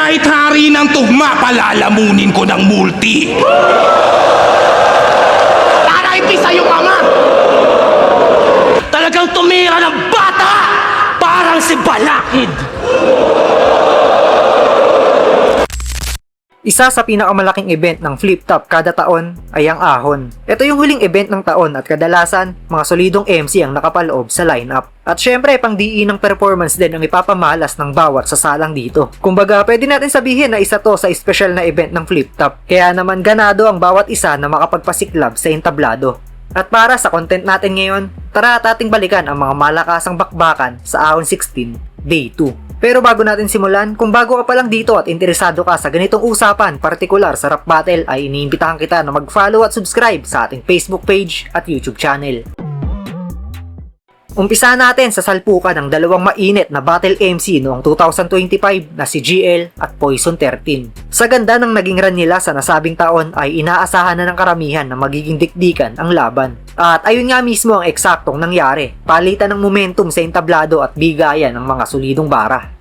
kahit hari ng tugma, palalamunin ko ng multi. Para ipisa yung ama! Talagang tumira ng bata! Parang si Balakid! Isa sa pinakamalaking event ng Flip Top kada taon ay ang Ahon. Ito yung huling event ng taon at kadalasan, mga solidong MC ang nakapaloob sa lineup. At syempre, pang-diin ng performance din ang ipapamalas ng bawat sasalang dito. Kumbaga, pwede natin sabihin na isa to sa special na event ng Flip Top. Kaya naman ganado ang bawat isa na makapagpasiklab sa entablado. At para sa content natin ngayon, tara at ating balikan ang mga malakasang bakbakan sa Ahon 16, Day 2. Pero bago natin simulan, kung bago ka pa lang dito at interesado ka sa ganitong usapan, partikular sa rap battle, ay iniimbitahan kita na mag-follow at subscribe sa ating Facebook page at YouTube channel. Umpisa natin sa salpukan ng dalawang mainit na battle MC noong 2025 na si GL at Poison 13. Sa ganda ng naging run nila sa nasabing taon ay inaasahan na ng karamihan na magiging dikdikan ang laban. At ayun nga mismo ang eksaktong nangyari, palitan ng momentum sa entablado at bigayan ng mga solidong bara.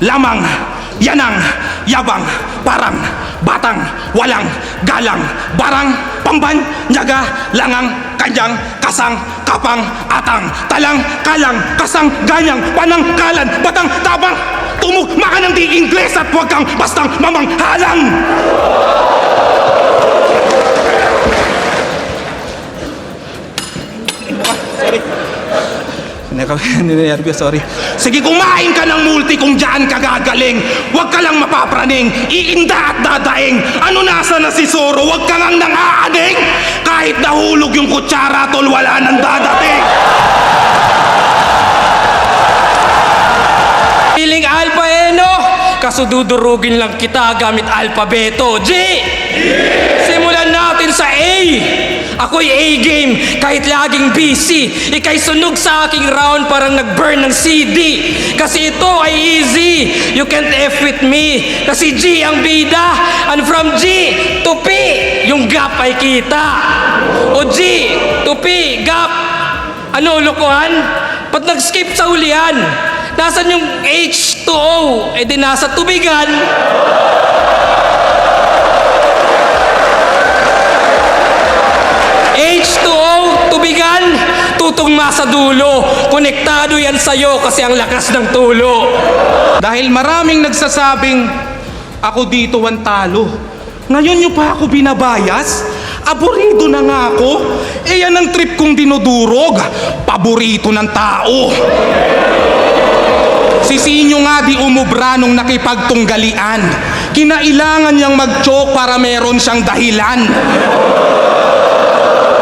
Lamang, yanang, yabang, parang, batang, walang, galang, barang, pamban, nyaga, langang, kanyang, kasang, kapang, atang, talang, kalang, kasang, ganyang, panang, kalan, batang, tabang, tumugma ka ng di-Ingles at huwag kang bastang mamanghalang! Sorry. Sige, kumain ka ng multi kung dyan ka gagaling. Huwag ka lang mapapraning. Iinda at dadaing. Ano nasa na si Zoro? Huwag ka ngang nangaaning. Kahit nahulog yung kutsara, tol, wala nang dadating. Piling Alpha Eno, kasududurugin lang kita gamit alpabeto. G! Simulan natin sa A. Ako'y A-game, kahit laging busy. Ika'y sunog sa aking round parang nag-burn ng CD. Kasi ito ay easy, you can't F with me. Kasi G ang bida, and from G to P, yung gap ay kita. O G to P, gap. Ano, lokohan? Ba't nag-skip sa hulihan? Nasaan yung H to O? Eh di nasa tubigan. H2O, tubigan, tutugma sa dulo. Konektado yan sa'yo kasi ang lakas ng tulo. Dahil maraming nagsasabing, ako dito ang talo. Ngayon nyo pa ako binabayas? Aburido na nga ako. Eh yan ang trip kong dinudurog. Paborito ng tao. Si Sinyo nga di umubra nung nakipagtunggalian. Kinailangan niyang mag-choke para meron siyang dahilan.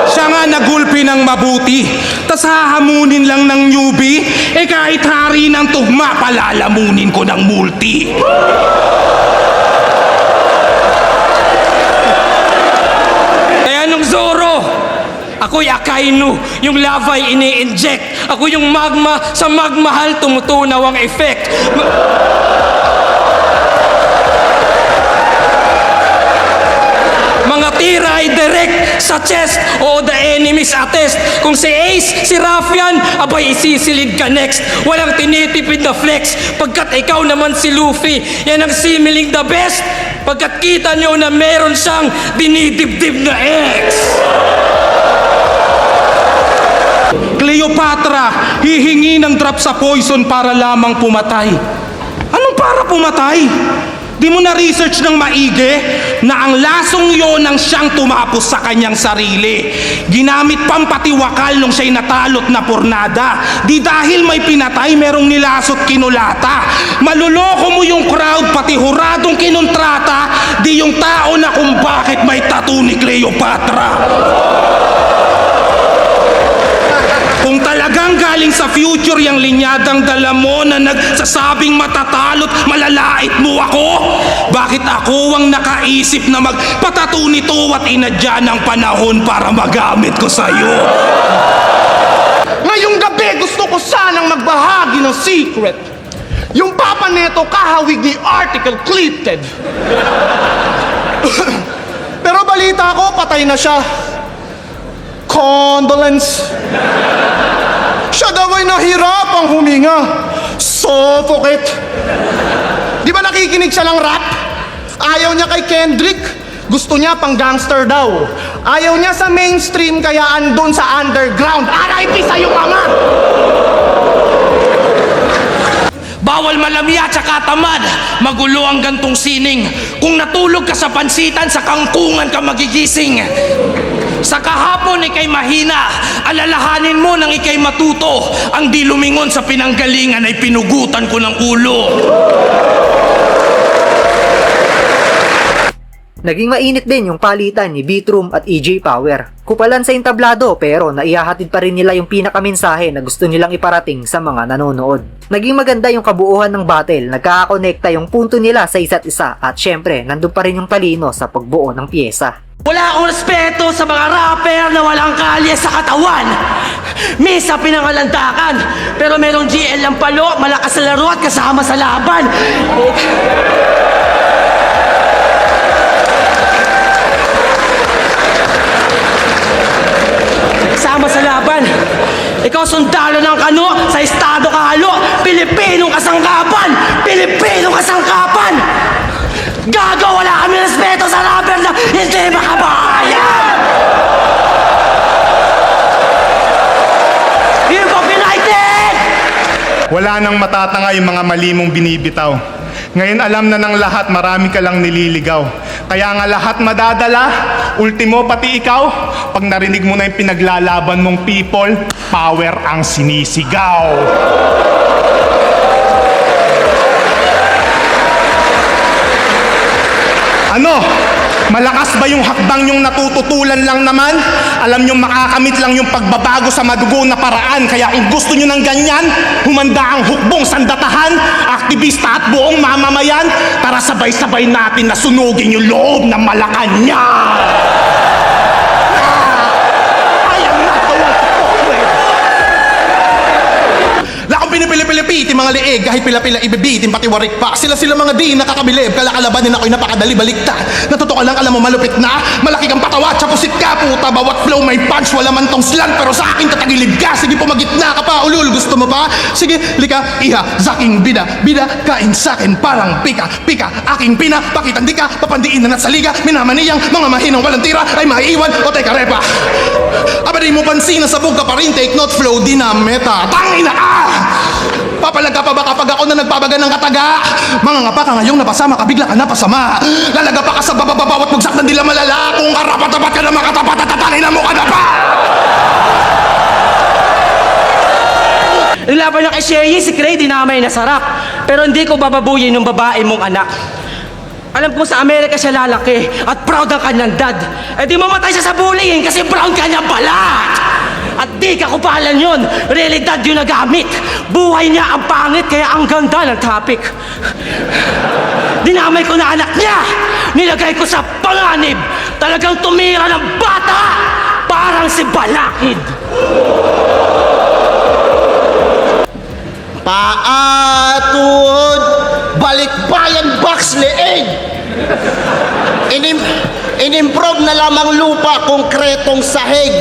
Siya nga nagulpi ng mabuti, tas hahamunin lang ng newbie, eh kahit hari ng tugma, palalamunin ko ng multi. Kaya nung Zoro, ako'y Akainu, yung lava'y ini-inject. Ako yung magma, sa magmahal tumutunaw ang effect. Mga tira ay direct sa chest o the enemy's attest. Kung si Ace, si Raffian, abay isisilid ka next. Walang tinitipid na flex. Pagkat ikaw naman si Luffy, yan ang similing the best. Pagkat kita nyo na meron siyang dinidibdib na ex. Cleopatra, hihingi ng drop sa poison para lamang pumatay. Anong para pumatay? Di mo na research ng maigi na ang lasong yon ang siyang tumapos sa kanyang sarili. Ginamit pampatiwakal nung siya'y natalot na pornada. Di dahil may pinatay, merong nilasot kinulata. Maluloko mo yung crowd, pati huradong kinontrata. Di yung tao na kung bakit may tattoo ni Cleopatra. Kung talagang galing sa future yung linyadang dala mo na nagsasabing matatalot, malalait mo ako? Bakit ako ang nakaisip na magpatato nito at inadya ng panahon para magamit ko sa'yo? Ngayong gabi gusto ko sanang magbahagi ng secret. Yung papa neto kahawig ni Article Clifted. Pero balita ko patay na siya. Condolence. Siya daw ay nahirapang huminga. Suffocate. Di ba nakikinig siya ng rap? Ayaw niya kay Kendrick. Gusto niya pang gangster daw. Ayaw niya sa mainstream kaya andun sa underground. RIP sa'yo, mama! Bawal malamya tsaka tamad, magulo ang gantong sining. Kung natulog ka sa pansitan, sa kangkungan ka magigising. Sa kahapon ikay mahina, alalahanin mo nang ikay matuto. Ang di lumingon sa pinanggalingan ay pinugutan ko ng ulo. Naging mainit din yung palitan ni Beatroom at EJ Power. Kupalan sa entablado pero naihahatid pa rin nila yung pinakamensahe na gusto nilang iparating sa mga nanonood. Naging maganda yung kabuuan ng battle, nagkakakonekta yung punto nila sa isa't isa at syempre nandun pa rin yung talino sa pagbuo ng pyesa. Wala akong respeto sa mga rapper na walang kalye sa katawan. Misa pinangalandakan, pero merong GL ng palo, malakas sa laro at kasama sa laban. Kasama sa laban. Ikaw sundalo ng kano, sa estado kahalo, Pilipinong kasangkapan! Pilipinong kasangkapan! Gago, wala kami respeto sa rapper na hindi makabayan! Hip Hop United! Wala nang matatanga yung mga mali mong binibitaw. Ngayon alam na ng lahat, marami ka lang nililigaw. Kaya nga lahat madadala, ultimo pati ikaw, pag narinig mo na yung pinaglalaban mong people, power ang sinisigaw. Ano? Malakas ba yung hakbang yung natututulan lang naman? Alam nyo makakamit lang yung pagbabago sa madugo na paraan. Kaya kung gusto nyo ng ganyan, humanda ang hukbong sandatahan, aktivista at buong mamamayan. Tara sabay-sabay natin na sunugin yung loob ng Malacanang. Pinipili-pilipiti mga liig, kahit pila-pila ibibitin pati warik pa. Sila mga di nakakabilib, kalakalabanin ako'y napakadali baliktad. Natuto ka lang, alam mo malupit na, malaki kang patawa, tsapusit ka puta. Bawat flow may punch, wala man tong slang, pero sa akin tatagilid ka. Sige pumagitna ka pa, ulul, gusto mo ba? Sige, lika, iha, zaking bida, kain sakin parang pika, aking pina, pakitang di ka, papandiin na saliga, minamaniyang, mga mahinang walang tira, ay maiiwan, o teka repa. Aba di mo pansin na sabog ka pa rin, take note flow, di na meta, tangina ka! Papalag ka pa ba kapag ako na nagbabaga ng kataga? Mga ngapa ka ngayong napasama ka, bigla ka napasama. Lalaga pa ka sa bababawat bugsak ng dila malala. Kung karapat-tapat ka na makatapat at tatangin na mo ka na pa! Nilaban niya kay Sherry, si Cray, dinamay na sarap. Pero hindi ko bababuyin yung babae mong anak. Alam ko sa Amerika siya lalaki at proud ang kanyang dad. Eh di mamatay siya sa bullying kasi brown kanyang balat! At di kakupalan yun, realidad yun nagamit. Buhay niya ang pangit kaya ang ganda ng topic. Dinamay ko na anak niya, nilagay ko sa panganib. Talagang tumira ng bata, parang si Balakid. Paatuod, balikbayan box leeg. Inimprove na lamang lupa, konkretong sahig.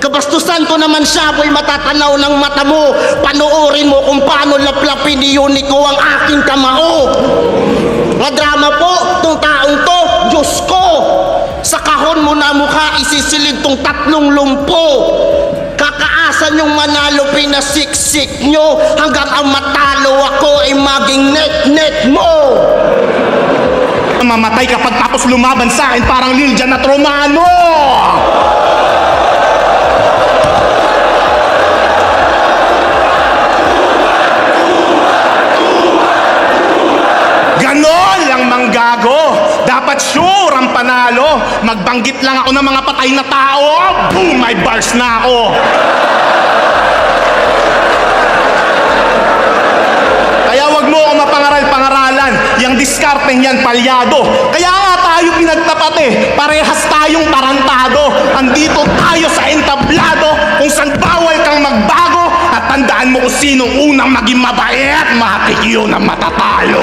Kabastusan ko naman siya, boy, matatanaw ng mata mo. Panoorin mo kung paano laplapin ni Unico ang aking kamao. Nga drama po, tong taong to, Diyos ko. Sa kahon mo na mukha, isisilid tong 3 lumpo. Kakaasan yung manalo, pinasiksik nyo, hanggang ang matalo ako ay maging net-net mo. Mamatay kapag tapos lumaban sa akin, parang Liljan at Romano! Ganon lang manggago. Dapat sure ang panalo. Magbanggit lang ako ng mga patay na tao. Boom! May bars na ako. Kaya wag mo ako mapangaral-pangaralan. Yang diskarteng yan palyado. Kaya nga tayo pinagtapat eh. Parehas tayong tarantado. Andito tayo sa entablado. Kung saan bawal kang magbago. At tandaan mo kung sinong unang maging mabait. Matik yun ang matatalo.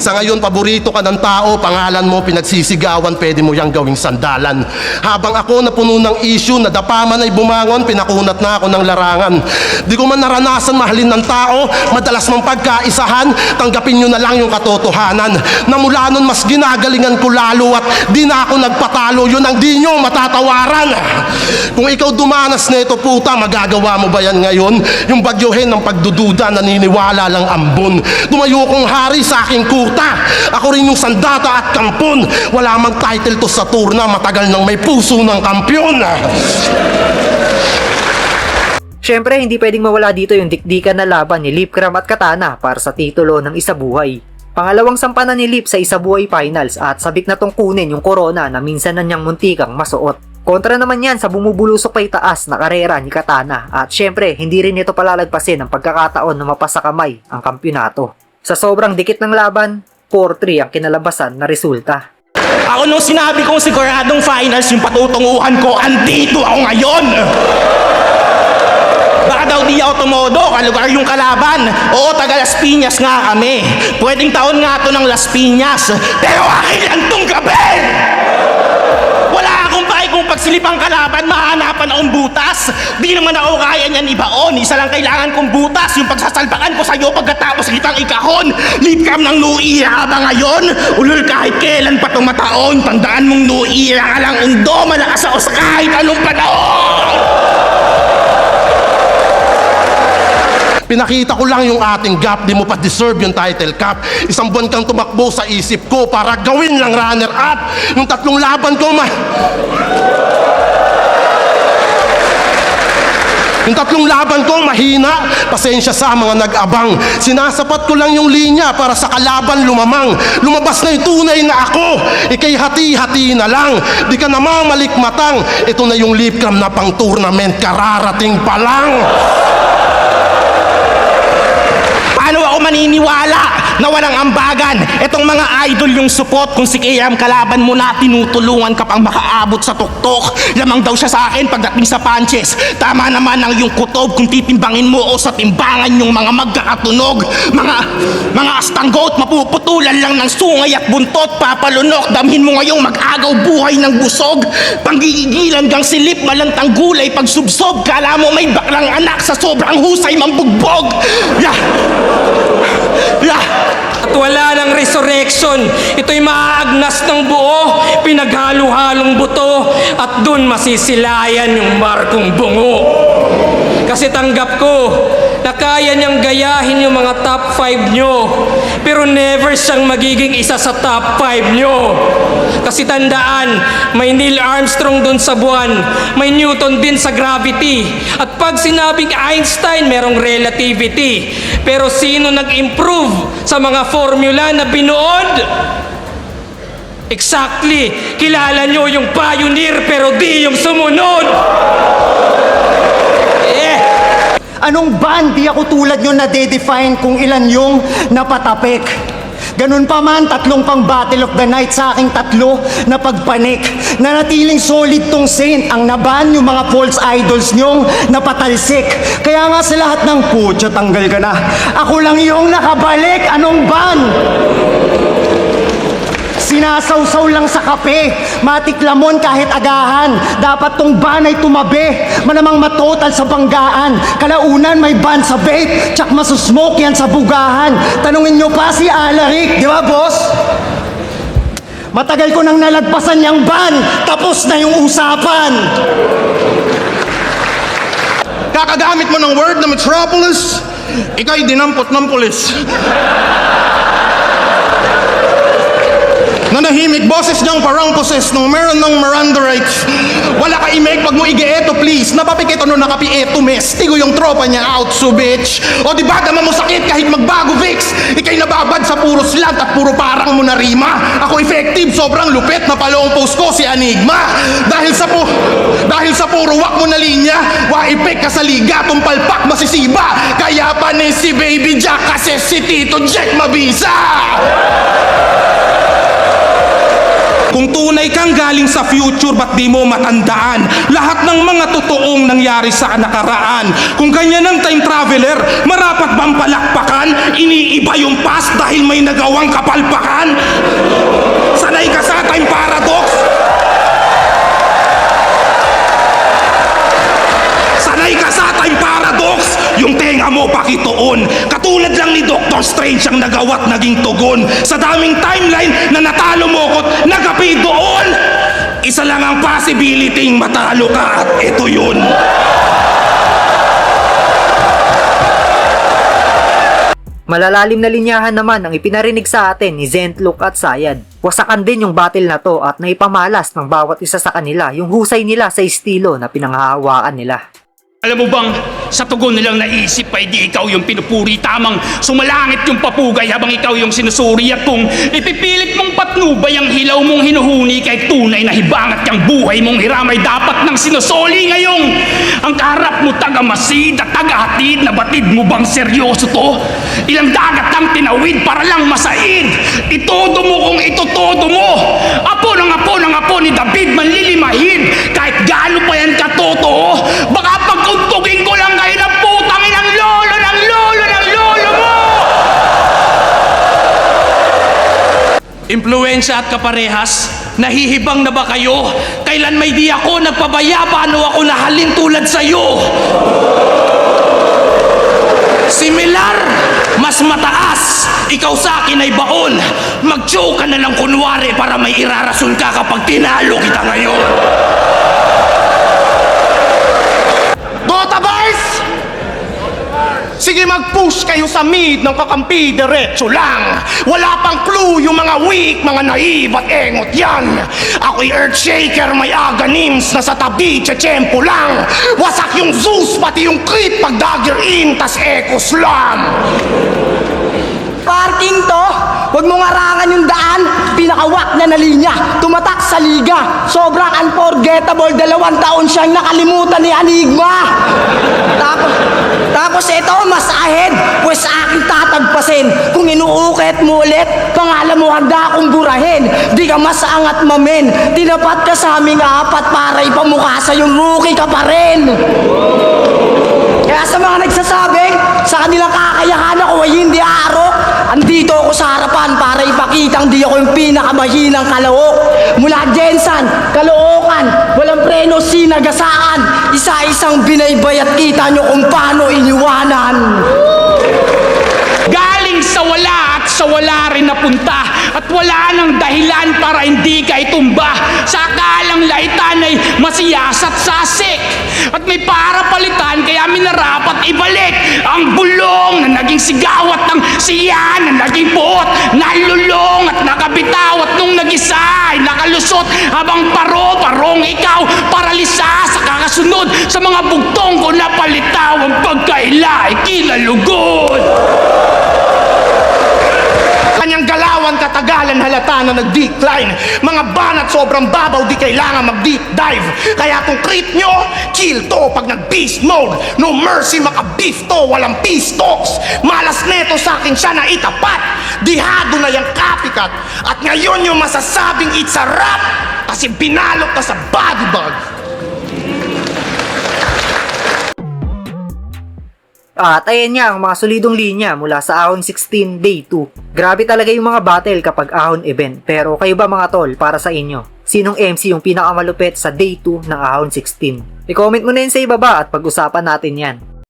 Sa ngayon, paborito ka ng tao, pangalan mo pinagsisigawan, pwede mo yang gawing sandalan. Habang ako na puno ng issue, nadapa man ay bumangon, pinakunat na ako ng larangan. Di ko man naranasan mahalin ng tao, madalas mang pagkaisahan, tanggapin nyo na lang yung katotohanan. Na mula nun mas ginagalingan ko lalo at di na ako nagpatalo, yun ang di nyo matatawaran. Kung ikaw dumanas na ito puta, magagawa mo ba yan ngayon? Yung bagyohin ng pagdududa, naniniwala lang ambon. Tumayo kong hari sa aking kuta, ako rin yung sandata at kampon. Wala mang title to sa turna, matagal nang may puso ng kampyon. Syempre, hindi pwedeng mawala dito yung dikdikan na laban ni Lipcram at Katana para sa titulo ng Isabuhay. Pangalawang sampanan ni Lip sa Isabuhay Finals at sabik na tong kunin yung corona na minsan na niyang muntikang masuot. Kontra naman yan sa bumubulusok pa itaas na karera ni Katana at syempre, hindi rin ito palalagpasin ang pagkakataon na mapasa kamay ang kampyonato. Sa sobrang dikit ng laban, 4-3 ang kinalabasan na resulta. Ako nung sinabi kong siguradong finals yung patutunguhan ko, andito ako ngayon! Baka daw di ako tumodo, kalugar yung kalaban. Oo, taga Las Piñas nga kami. Pwedeng taon nga to ng Las Piñas. Pero akin lang tong gabi! Wala akong pake kung pagsilip ang kalaban, mahanapan akong butas. Di naman ako kaya niyan ibaon. Isa lang kailangan kong butas, yung pagsasalpakan ko sa'yo pagkatapos kitang ikahon. Lipcram ng nuira ba ngayon? Ulul kahit kailan pa tumataon. Tandaan mong nuira ka lang undo, malakas ako sa kahit anong panahon. Pinakita ko lang yung ating gap, di mo pa deserve yung title cup. Isang buwan kang tumakbo sa isip ko para gawin lang runner-up. Yung 3 laban ko Yung 3 laban ko mahina, pasensya sa mga nag-abang. Sinasapat ko lang yung linya para sa kalaban lumamang. Lumabas na yung tunay na ako, ikay hati-hati na lang. Di ka namamalikmatang, ito na yung Lipcram na pang tournament, kararating pa lang. Paano ako maniniwala na walang ambagan? Etong mga idol yung support. Kung si Kayam kalaban mo na, tinutulungan ka pang makaabot sa tuktok. Lamang daw siya sa akin pagdating sa punches. Tama naman ang yung kutob kung titimbangin mo o sa timbangan yung mga magkakatunog. Mga astanggot, mapuputulan lang ng sungay at buntot, papalunok. Damhin mo ngayong mag-agaw buhay ng busog. Panggigigilan gang silip, malantang gulay, pagsubsob. Kala mo may baklang anak sa sobrang husay mambugbog. At wala ng resurrection. Ito'y maaagnas ng buo, pinaghalo-halong buto, at dun masisilayan yung markong bungo. Kasi tanggap ko na kaya niyang gayahin yung mga top 5 nyo, pero never siyang magiging isa sa top 5 nyo. Kasi tandaan, may Neil Armstrong dun sa buwan, may Newton din sa gravity. At pag sinabing Einstein, merong relativity. Pero sino nag-improve sa mga formula na binuod? Exactly, kilala nyo yung pioneer pero di yung sumunod. Anong ban di ako tulad nyo na de-define kung ilan yung napatapik? Ganun pa man, 3 pang Battle of the Night sa aking 3 na pagpanik. Nanatiling solid tong saint, ang naban yung mga false idols nyong napatalsik. Kaya nga sa lahat ng putya, tanggal ka na. Ako lang yung nakabalik, anong ban? Sinasawsaw lang sa kape, matiklamon kahit agahan. Dapat tong ban ay tumabi, malamang matotal sa banggaan. Kalaunan may ban sa vape, tsak masusmoke yan sa bugahan. Tanungin nyo pa si Alaric, di ba boss? Matagal ko nang nalagpasan yung ban, tapos na yung usapan. Kakagamit mo ng word na metropolis, ikay dinampot ng pulis. Nanahimik boses niyang parang poses nung meron ng Miranda rights. Wala ka imake pag mo ige-eto please. Napapikit ano nakapi-eto mes. Tigo yung tropa niya out so bitch. O diba dama mo sakit kahit magbago Vicks. Ikay nababad sa puro slant at puro parang mo na rima. Ako effective, sobrang lupit na palong post ko si Enigma. Dahil sa puro wak mo na linya, waipik ka sa liga, tumpalpak masisiba. Kaya pa ni si Baby Jack kasi si Tito Jack mabisa. Kung tunay kang galing sa future, ba't di mo matandaan lahat ng mga totoong nangyari sa nakaraan? Kung ganyan ang time traveler, marapat bang palakpakan? Iniiba yung past dahil may nagawang kapalpakan? Sanay ka sa time paradox? Sanay ka sa time paradox? Yung tenga mo pakituon. Katulad lang ni Doctor Strange ang nagawa't naging tugon. Sa daming timeline na natalo mo ko't nagapi doon. Isa lang ang possibility matalo ka at ito yun. Malalalim na linyahan naman ang ipinarinig sa atin ni Zentlok at Sayad. Wasakan din yung battle na to at naipamalas ng bawat isa sa kanila yung husay nila sa estilo na pinanghahawakan nila. Alam mo bang, sa tugon nilang naisip ay di ikaw yung pinupuri, tamang sumalangit yung papugay habang ikaw yung sinusuri, at kung ipipilit mong patnubay ang hilaw mong hinuhuni kay tunay na hibangat yung buhay mong hiramay dapat nang sinusoli ngayong ang kaharap mo tagamasid at tagahatid na batid mo bang seryoso to? Ilang dagat ang tinawid para lang masaid, itodo mo kung itotodo mo. Apo ng apo ni David manlilimahid, kahit gaano pa yan katotoo, baka pagkuntugin ko lang kayo ng putang inang lolo ng lolo ng lolo mo! Impluensya at kaparehas, nahihibang na ba kayo? Kailan may di ako nagpabaya, paano ako nahalin tulad sa'yo? Similar, mas mataas, ikaw sa akin ay baon. Mag-joke ka na lang kunwari para may irarason ka kapag tinalo kita ngayon. Dota Boys! Sige, mag-push kayo sa mid ng kakampi, diretso lang. Wala pang clue yung mga weak, mga naive at engot yan. Ako'y Earthshaker, may agonims na sa tabi, tsetsempo lang. Wasak yung Zeus, pati yung crit pag dagger in, tas echoes lang. Parking to! Huwag mong arangan yung daan, pinakawak na linya, tumatak sa liga. Sobrang unforgettable, 2 taon siyang nakalimutan ni Enigma. Tapos ito, mas ahead, pues aking tatagpasin. Kung inuukit mo ulit, pangalan mo handa akong burahin. Di ka masangat mamen, tinapat ka sa aming apat para ipamukha sa yung rookie ka pa rin. Kaya sa mga nagsasabing, sa kanilang kakayahan ako ay hindi aaro, andito ako sa harapan para ipakitang di ako yung pinakamahinang kalawok. Mula Jensan, Caloocan, walang preno, sinagasaan, isa-isang binaybay at kita nyo kung paano iniwanan. Galing sa wala at sa wala rin napunta, at wala nang dahilan para hindi ka itumba. Sa akalang laitan ay masiyasat sasik, at may para palitan kaya minarapat ibalik ang bulong na naging sigawat ng siya na naging puot, nalulong at nakabitaw, at nung nag-isa ay nakalusot habang parong ikaw paralisa sa kakasunod sa mga bugtong ko na palitaw ang pagkaila ay kinalugod. Kanyang galawan katagalan halata na nag-decline. Mga banat sobrang babaw, di kailangan mag-deep dive. Kaya kung crit nyo, kill to pag nag-beast mode. No mercy, maka-beef to, walang peace talks. Malas neto sa akin siya na itapat. Dihado na yung copycat. At ngayon yung masasabing it's a rap, kasi binalot na sa body bag. At ayan nga ang mga solidong linya mula sa Ahon 16 Day 2. Grabe talaga yung mga battle kapag Ahon event. Pero kayo ba mga tol, para sa inyo, sinong MC yung pinakamalupit sa Day 2 ng Ahon 16? I-comment mo na yun sa ibaba at pag-usapan natin yan.